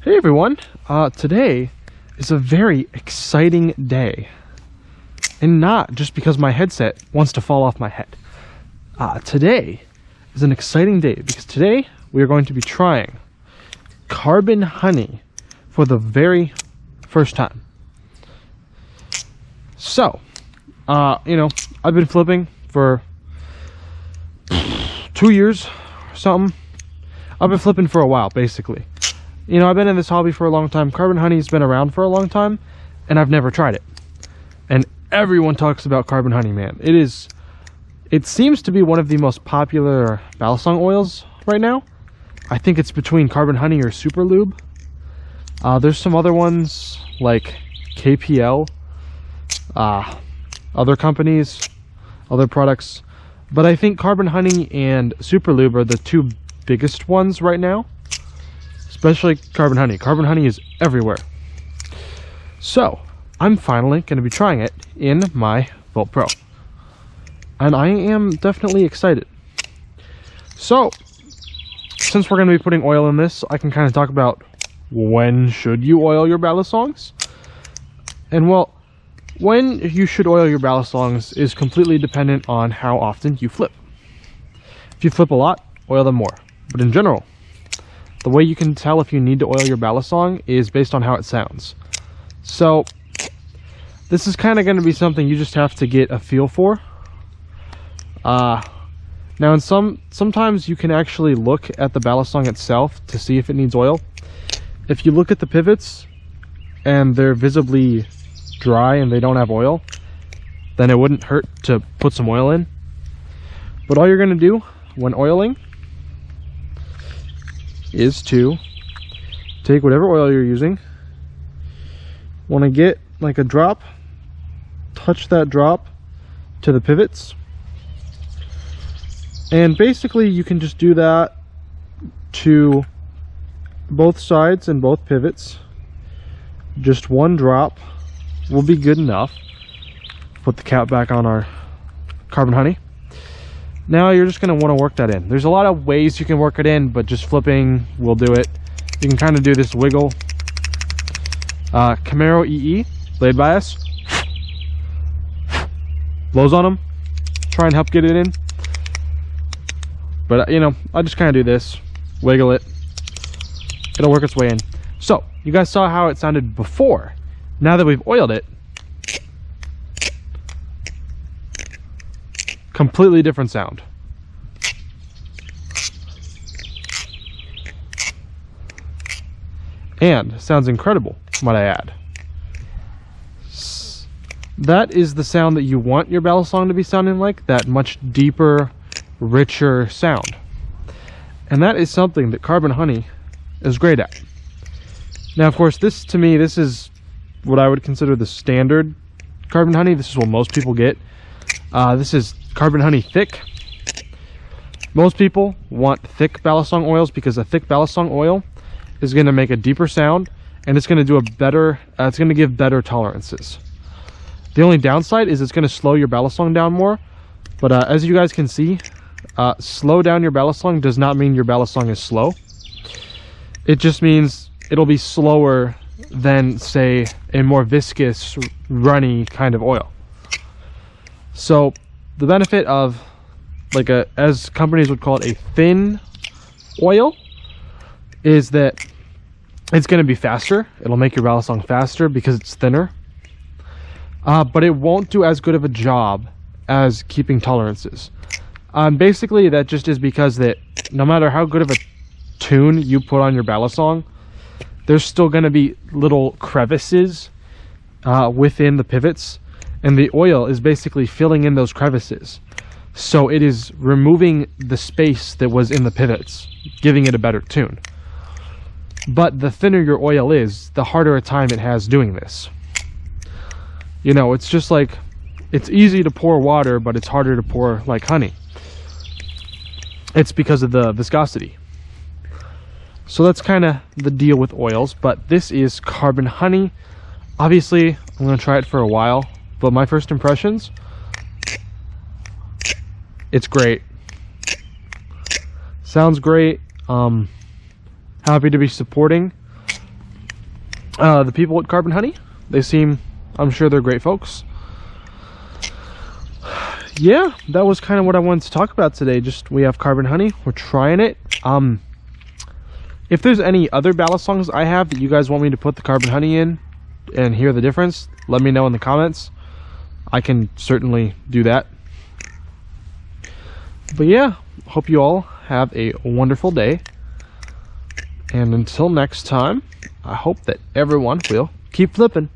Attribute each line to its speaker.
Speaker 1: Hey everyone, today is a very exciting day, and not just because my headset wants to fall off my head. Today is an exciting day because today we are going to be trying carbon honey for the very first time. So, I've been flipping for 2 years or something. I've been flipping for a while, basically. I've been in this hobby for a long time. Carbon honey's been around for a long time, and I've never tried it. And everyone talks about carbon honey, man. It seems to be one of the most popular balisong oils right now. I think it's between carbon honey or super lube. There's some other ones like KPL, other companies, other products. But I think carbon honey and super lube are the two biggest ones right now. Especially carbon honey. Carbon honey is everywhere. So, I'm finally going to be trying it in my Vulp Pro. And I am definitely excited. So, since we're going to be putting oil in this, I can kind of talk about when should you oil your balisongs. And well, when you should oil your balisongs is completely dependent on how often you flip. If you flip a lot, oil them more. But in general, the way you can tell if you need to oil your balisong is based on how it sounds. So, this is kind of going to be something you just have to get a feel for. Now, sometimes you can actually look at the balisong itself to see if it needs oil. If you look at the pivots and they're visibly dry and they don't have oil, then it wouldn't hurt to put some oil in. But all you're going to do when oiling is to take whatever oil you're using. Want to get like a drop, touch that drop to the pivots, and basically you can just do that to both sides and both pivots. Just one drop will be good enough. Put the cap back on our carbon honey. Now you're just going to want to work that in. There's a lot of ways you can work it in, but just flipping will do it. You can kind of do this wiggle. Camaro EE, blade bias. Blows on them. Try and help get it in. But, I just kind of do this. Wiggle it. It'll work its way in. So, you guys saw how it sounded before. Now that we've oiled it, completely different sound. And sounds incredible, might I add. That is the sound that you want your balisong to be sounding like, that much deeper, richer sound. And that is something that carbon honey is great at. Now, of course, this is what I would consider the standard carbon honey. This is what most people get. This is carbon honey thick. Most people want thick balisong oils because a thick balisong oil is going to make a deeper sound, and it's going to do it's going to give better tolerances. The only downside is it's going to slow your balisong down more, but as you guys can see, slow down your balisong does not mean your balisong is slow. It just means it'll be slower than, say, a more viscous, runny kind of oil. So the benefit of as companies would call it, a thin oil, is that it's going to be faster. It'll make your balisong faster because it's thinner. But it won't do as good of a job as keeping tolerances. Basically, that just is because that no matter how good of a tune you put on your balisong, there's still going to be little crevices within the pivots. And the oil is basically filling in those crevices. So it is removing the space that was in the pivots, giving it a better tune. But the thinner your oil is, the harder a time it has doing this. It's just like, it's easy to pour water, but it's harder to pour like honey. It's because of the viscosity. So that's kind of the deal with oils, but this is carbon honey. Obviously, I'm going to try it for a while. But my first impressions, it's great. Sounds great. Happy to be supporting The people at Carbon Honey, they seem, I'm sure they're great folks. Yeah, that was kind of what I wanted to talk about today. Just, we have Carbon Honey, we're trying it. If there's any other balisongs I have that you guys want me to put the Carbon Honey in and hear the difference, let me know in the comments. I can certainly do that. But yeah, hope you all have a wonderful day. And until next time, I hope that everyone will keep flipping.